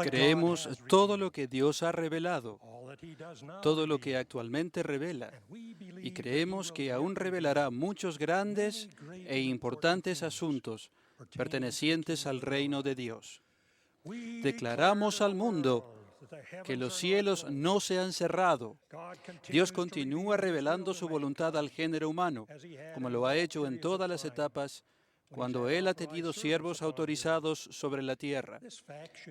Creemos todo lo que Dios ha revelado, todo lo que actualmente revela, y creemos que aún revelará muchos grandes e importantes asuntos pertenecientes al reino de Dios. Declaramos al mundo que los cielos no se han cerrado. Dios continúa revelando su voluntad al género humano, como lo ha hecho en todas las etapas cuando Él ha tenido siervos autorizados sobre la tierra.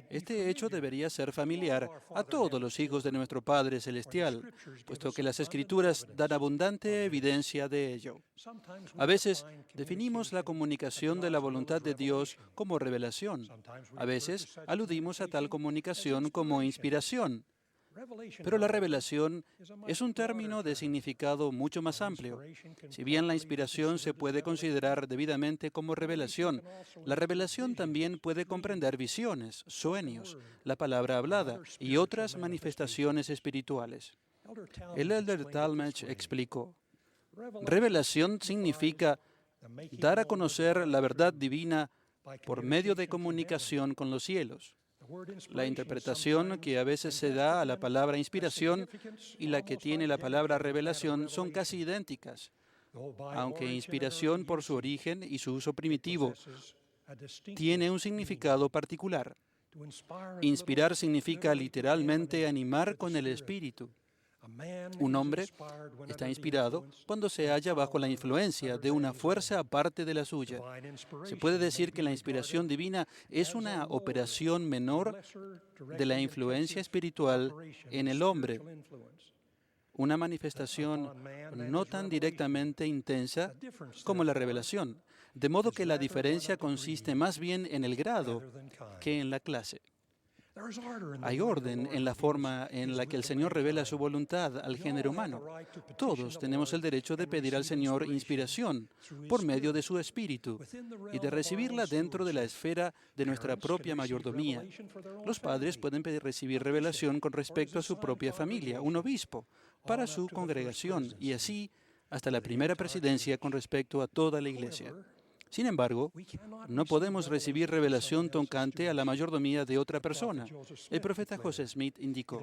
Este hecho debería ser familiar a todos los hijos de nuestro Padre Celestial, puesto que las Escrituras dan abundante evidencia de ello. A veces definimos la comunicación de la voluntad de Dios como revelación. A veces aludimos a tal comunicación como inspiración. Pero la revelación es un término de significado mucho más amplio. Si bien la inspiración se puede considerar debidamente como revelación, la revelación también puede comprender visiones, sueños, la palabra hablada y otras manifestaciones espirituales. El elder Talmage explicó: revelación significa dar a conocer la verdad divina por medio de comunicación con los cielos. La interpretación que a veces se da a la palabra inspiración y la que tiene la palabra revelación son casi idénticas, aunque inspiración por su origen y su uso primitivo tiene un significado particular. Inspirar significa literalmente animar con el espíritu. Un hombre está inspirado cuando se halla bajo la influencia de una fuerza aparte de la suya. Se puede decir que la inspiración divina es una operación menor de la influencia espiritual en el hombre, una manifestación no tan directamente intensa como la revelación, de modo que la diferencia consiste más bien en el grado que en la clase. Hay orden en la forma en la que el Señor revela su voluntad al género humano. Todos tenemos el derecho de pedir al Señor inspiración por medio de su Espíritu y de recibirla dentro de la esfera de nuestra propia mayordomía. Los padres pueden recibir revelación con respecto a su propia familia, un obispo, para su congregación, y así hasta la primera presidencia con respecto a toda la iglesia. Sin embargo, no podemos recibir revelación tocante a la mayordomía de otra persona. El profeta José Smith indicó: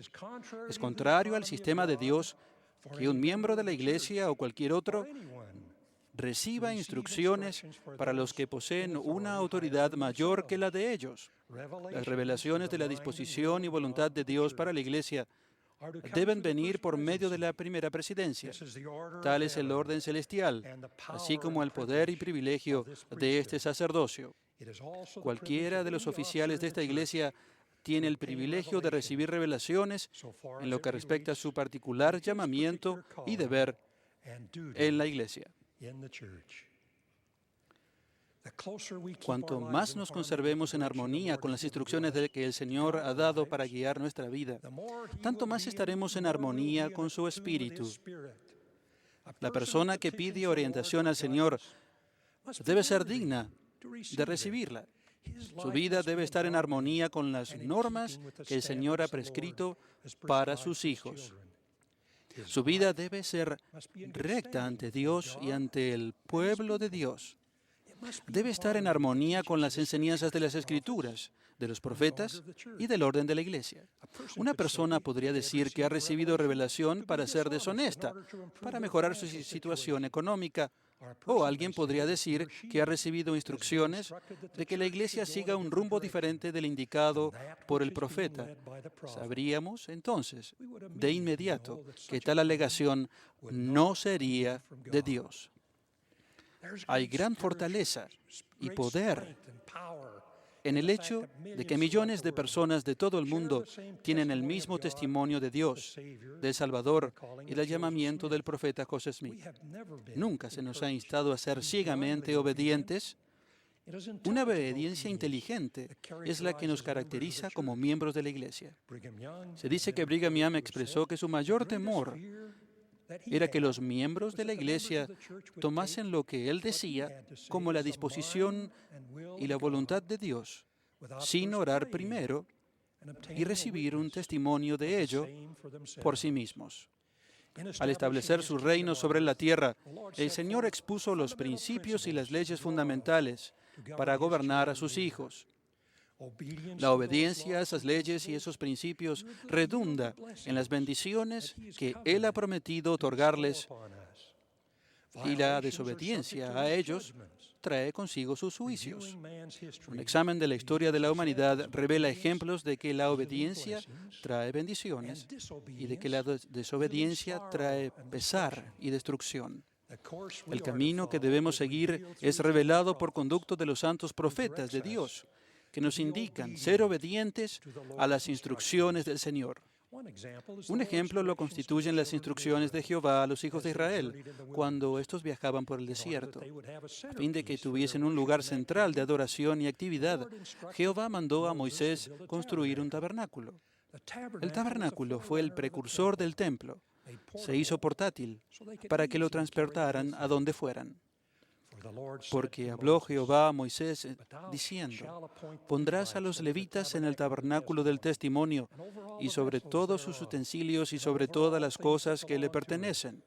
es contrario al sistema de Dios que un miembro de la iglesia o cualquier otro reciba instrucciones para los que poseen una autoridad mayor que la de ellos. Las revelaciones de la disposición y voluntad de Dios para la iglesia deben venir por medio de la primera presidencia. Tal es el orden celestial, así como el poder y privilegio de este sacerdocio. Cualquiera de los oficiales de esta iglesia tiene el privilegio de recibir revelaciones en lo que respecta a su particular llamamiento y deber en la iglesia. Cuanto más nos conservemos en armonía con las instrucciones que el Señor ha dado para guiar nuestra vida, tanto más estaremos en armonía con su Espíritu. La persona que pide orientación al Señor debe ser digna de recibirla. Su vida debe estar en armonía con las normas que el Señor ha prescrito para sus hijos. Su vida debe ser recta ante Dios y ante el pueblo de Dios. Debe estar en armonía con las enseñanzas de las Escrituras, de los profetas y del orden de la iglesia. Una persona podría decir que ha recibido revelación para ser deshonesta, para mejorar su situación económica, o alguien podría decir que ha recibido instrucciones de que la iglesia siga un rumbo diferente del indicado por el profeta. Sabríamos entonces de inmediato que tal alegación no sería de Dios. Hay gran fortaleza y poder en el hecho de que millones de personas de todo el mundo tienen el mismo testimonio de Dios, del Salvador y del llamamiento del profeta José Smith. Nunca se nos ha instado a ser ciegamente obedientes. Una obediencia inteligente es la que nos caracteriza como miembros de la iglesia. Se dice que Brigham Young expresó que su mayor temor era que los miembros de la iglesia tomasen lo que él decía como la disposición y la voluntad de Dios, sin orar primero y recibir un testimonio de ello por sí mismos. Al establecer su reino sobre la tierra, el Señor expuso los principios y las leyes fundamentales para gobernar a sus hijos. La obediencia a esas leyes y esos principios redunda en las bendiciones que Él ha prometido otorgarles, y la desobediencia a ellos trae consigo sus juicios. Un examen de la historia de la humanidad revela ejemplos de que la obediencia trae bendiciones y de que la desobediencia trae pesar y destrucción. El camino que debemos seguir es revelado por conducto de los santos profetas de Dios, que nos indican ser obedientes a las instrucciones del Señor. Un ejemplo lo constituyen las instrucciones de Jehová a los hijos de Israel cuando estos viajaban por el desierto. A fin de que tuviesen un lugar central de adoración y actividad, Jehová mandó a Moisés construir un tabernáculo. El tabernáculo fue el precursor del templo. Se hizo portátil para que lo transportaran a donde fueran. Porque habló Jehová a Moisés diciendo: pondrás a los levitas en el tabernáculo del testimonio y sobre todos sus utensilios y sobre todas las cosas que le pertenecen.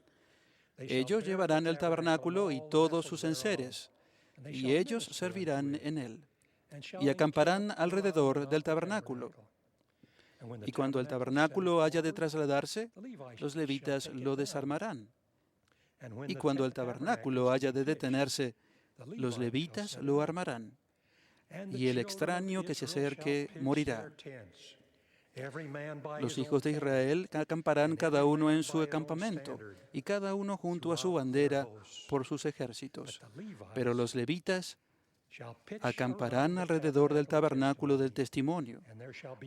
Ellos llevarán el tabernáculo y todos sus enseres, y ellos servirán en él, y acamparán alrededor del tabernáculo. Y cuando el tabernáculo haya de trasladarse, los levitas lo desarmarán. Y cuando el tabernáculo haya de detenerse, los levitas lo armarán, y el extraño que se acerque morirá. Los hijos de Israel acamparán cada uno en su campamento, y cada uno junto a su bandera por sus ejércitos. Pero los levitas acamparán alrededor del tabernáculo del testimonio,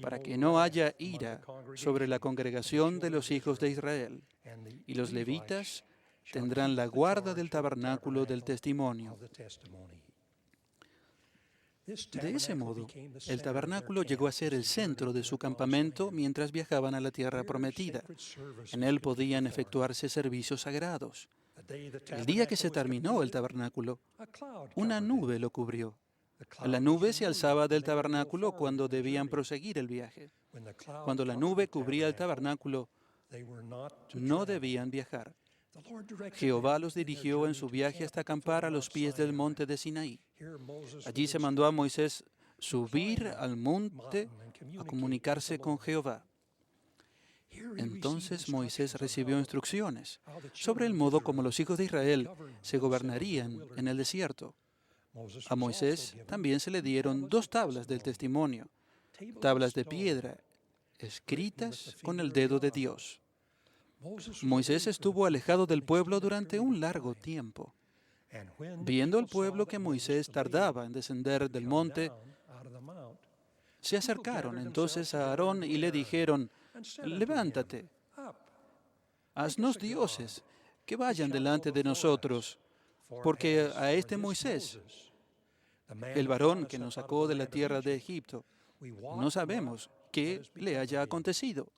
para que no haya ira sobre la congregación de los hijos de Israel. Y los levitas tendrán la guarda del tabernáculo del testimonio. De ese modo, el tabernáculo llegó a ser el centro de su campamento mientras viajaban a la tierra prometida. En él podían efectuarse servicios sagrados. El día que se terminó el tabernáculo, una nube lo cubrió. La nube se alzaba del tabernáculo cuando debían proseguir el viaje. Cuando la nube cubría el tabernáculo, no debían viajar. Jehová los dirigió en su viaje hasta acampar a los pies del monte de Sinaí. Allí se mandó a Moisés subir al monte a comunicarse con Jehová. Entonces Moisés recibió instrucciones sobre el modo como los hijos de Israel se gobernarían en el desierto. A Moisés también se le dieron 2 tablas del testimonio, tablas de piedra, escritas con el dedo de Dios. Moisés estuvo alejado del pueblo durante un largo tiempo. Viendo el pueblo que Moisés tardaba en descender del monte, se acercaron entonces a Aarón y le dijeron: levántate, haznos dioses que vayan delante de nosotros, porque a este Moisés, el varón que nos sacó de la tierra de Egipto, no sabemos qué le haya acontecido.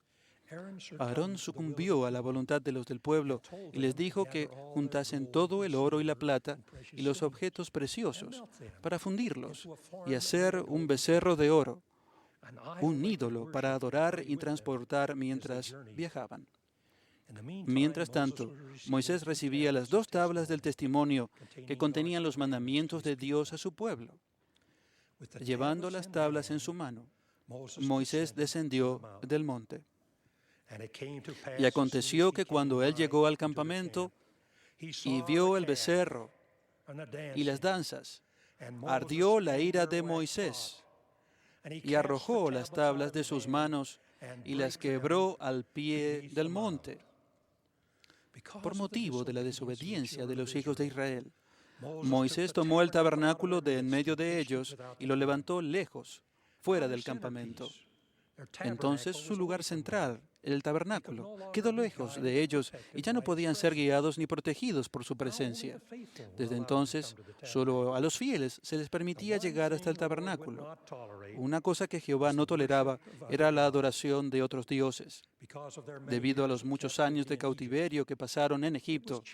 Aarón sucumbió a la voluntad de los del pueblo y les dijo que juntasen todo el oro y la plata y los objetos preciosos para fundirlos y hacer un becerro de oro, un ídolo para adorar y transportar mientras viajaban. Mientras tanto, Moisés recibía las 2 tablas del testimonio que contenían los mandamientos de Dios a su pueblo. Llevando las tablas en su mano, Moisés descendió del monte. Y aconteció que cuando él llegó al campamento y vio el becerro y las danzas, ardió la ira de Moisés y arrojó las tablas de sus manos y las quebró al pie del monte. Por motivo de la desobediencia de los hijos de Israel, Moisés tomó el tabernáculo de en medio de ellos y lo levantó lejos, fuera del campamento. Entonces su lugar central, el tabernáculo, quedó lejos de ellos y ya no podían ser guiados ni protegidos por su presencia. Desde entonces, solo a los fieles se les permitía llegar hasta el tabernáculo. Una cosa que Jehová no toleraba era la adoración de otros dioses. Debido a los muchos años de cautiverio que pasaron en Egipto,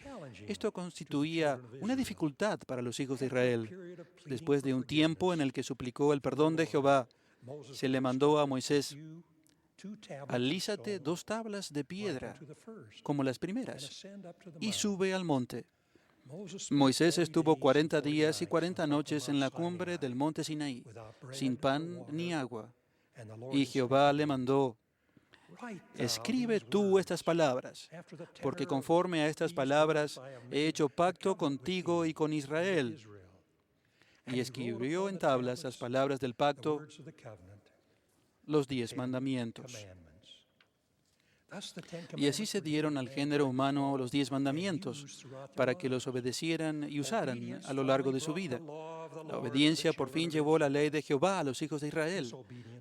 esto constituía una dificultad para los hijos de Israel. Después de un tiempo en el que suplicó el perdón de Jehová, se le mandó a Moisés: alízate 2 tablas de piedra, como las primeras, y sube al monte. Moisés estuvo 40 días y 40 noches en la cumbre del monte Sinaí, sin pan ni agua. Y Jehová le mandó: escribe tú estas palabras, porque conforme a estas palabras he hecho pacto contigo y con Israel. Y escribió en tablas las palabras del pacto, los 10 mandamientos. Y así se dieron al género humano los 10 mandamientos, para que los obedecieran y usaran a lo largo de su vida. La obediencia por fin llevó la ley de Jehová a los hijos de Israel.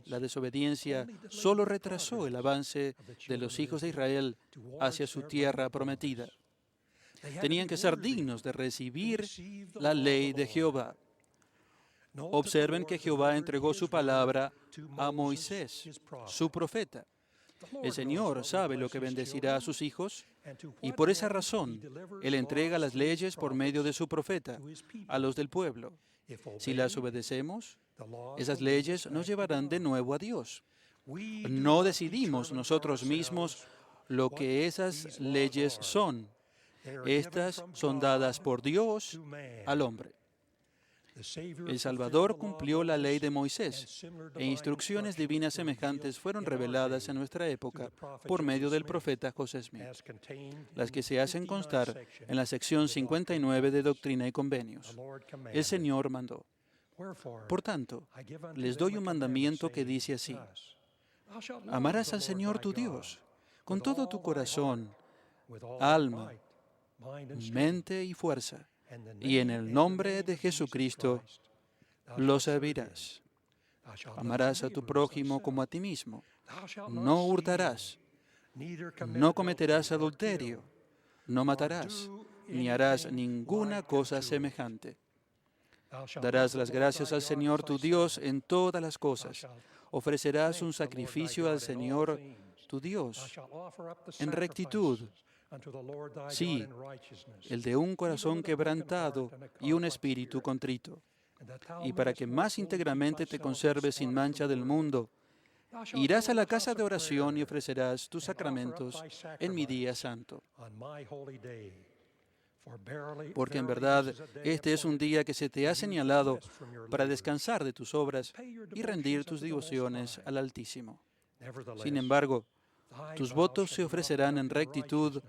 La desobediencia solo retrasó el avance de los hijos de Israel hacia su tierra prometida. Tenían que ser dignos de recibir la ley de Jehová. Observen que Jehová entregó su palabra a Moisés, su profeta. El Señor sabe lo que bendecirá a sus hijos, y por esa razón Él entrega las leyes por medio de su profeta a los del pueblo. Si las obedecemos, esas leyes nos llevarán de nuevo a Dios. No decidimos nosotros mismos lo que esas leyes son. Estas son dadas por Dios al hombre. El Salvador cumplió la ley de Moisés, e instrucciones divinas semejantes fueron reveladas en nuestra época por medio del profeta José Smith, las que se hacen constar en la sección 59 de Doctrina y Convenios. El Señor mandó: por tanto, les doy un mandamiento que dice así: amarás al Señor tu Dios con todo tu corazón, alma, mente y fuerza, y en el nombre de Jesucristo lo servirás. Amarás a tu prójimo como a ti mismo. No hurtarás. No cometerás adulterio. No matarás, ni harás ninguna cosa semejante. Darás las gracias al Señor tu Dios en todas las cosas. Ofrecerás un sacrificio al Señor tu Dios en rectitud. Sí, el de un corazón quebrantado y un espíritu contrito. Y para que más íntegramente te conserves sin mancha del mundo, irás a la casa de oración y ofrecerás tus sacramentos en mi día santo. Porque en verdad este es un día que se te ha señalado para descansar de tus obras y rendir tus devociones al Altísimo. Sin embargo, tus votos se ofrecerán en rectitud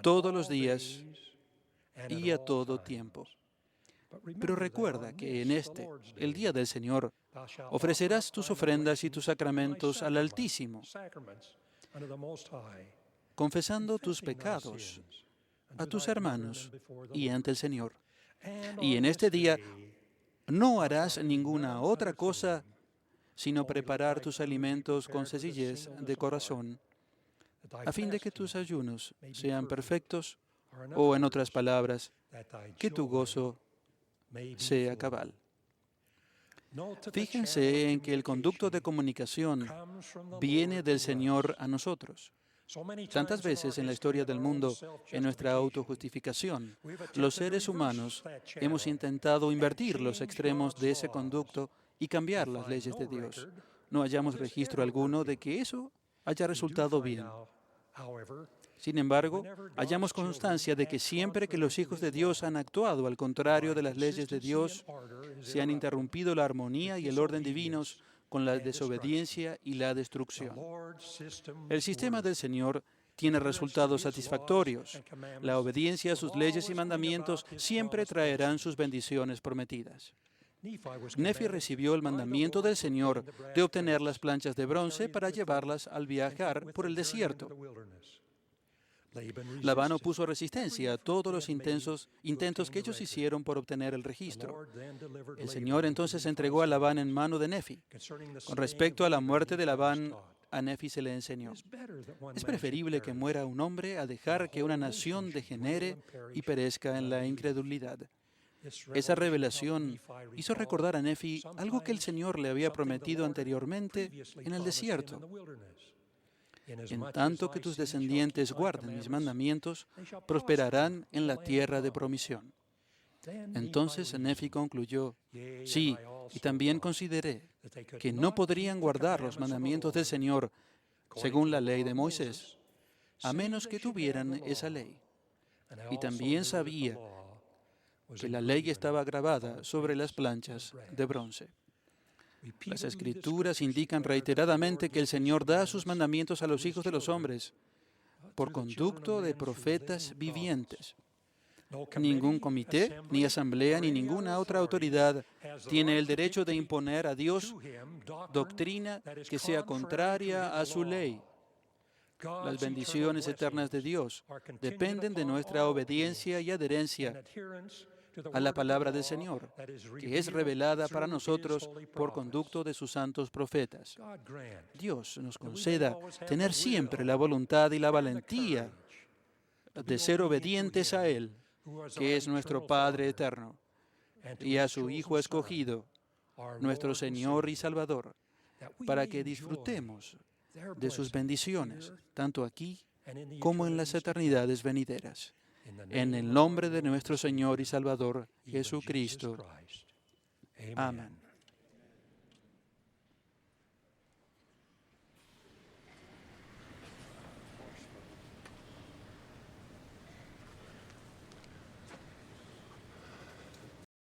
todos los días y a todo tiempo. Pero recuerda que en el día del Señor, ofrecerás tus ofrendas y tus sacramentos al Altísimo, confesando tus pecados a tus hermanos y ante el Señor. Y en este día no harás ninguna otra cosa sino preparar tus alimentos con sencillez de corazón, a fin de que tus ayunos sean perfectos, o en otras palabras, que tu gozo sea cabal. Fíjense en que el conducto de comunicación viene del Señor a nosotros. Tantas veces en la historia del mundo, en nuestra autojustificación, los seres humanos hemos intentado invertir los extremos de ese conducto y cambiar las leyes de Dios. No hallamos registro alguno de que eso haya resultado bien. Sin embargo, hallamos constancia de que siempre que los hijos de Dios han actuado al contrario de las leyes de Dios, se han interrumpido la armonía y el orden divinos con la desobediencia y la destrucción. El sistema del Señor tiene resultados satisfactorios. La obediencia a sus leyes y mandamientos siempre traerán sus bendiciones prometidas. Nefi recibió el mandamiento del Señor de obtener las planchas de bronce para llevarlas al viajar por el desierto. Labán opuso resistencia a todos los intentos que ellos hicieron por obtener el registro. El Señor entonces entregó a Labán en mano de Nefi. Con respecto a la muerte de Labán, a Nefi se le enseñó: es preferible que muera un hombre a dejar que una nación degenere y perezca en la incredulidad. Esa revelación hizo recordar a Nefi algo que el Señor le había prometido anteriormente en el desierto. En tanto que tus descendientes guarden mis mandamientos, prosperarán en la tierra de promisión. Entonces Nefi concluyó: sí, y también consideré que no podrían guardar los mandamientos del Señor según la ley de Moisés, a menos que tuvieran esa ley. Y también sabía que la ley estaba grabada sobre las planchas de bronce. Las Escrituras indican reiteradamente que el Señor da sus mandamientos a los hijos de los hombres por conducto de profetas vivientes. Ningún comité, ni asamblea, ni ninguna otra autoridad tiene el derecho de imponer a Dios doctrina que sea contraria a su ley. Las bendiciones eternas de Dios dependen de nuestra obediencia y adherencia a la palabra del Señor, que es revelada para nosotros por conducto de sus santos profetas. Dios nos conceda tener siempre la voluntad y la valentía de ser obedientes a Él, que es nuestro Padre eterno, y a su Hijo escogido, nuestro Señor y Salvador, para que disfrutemos de sus bendiciones, tanto aquí como en las eternidades venideras. En el nombre de nuestro Señor y Salvador, Jesucristo. Amén.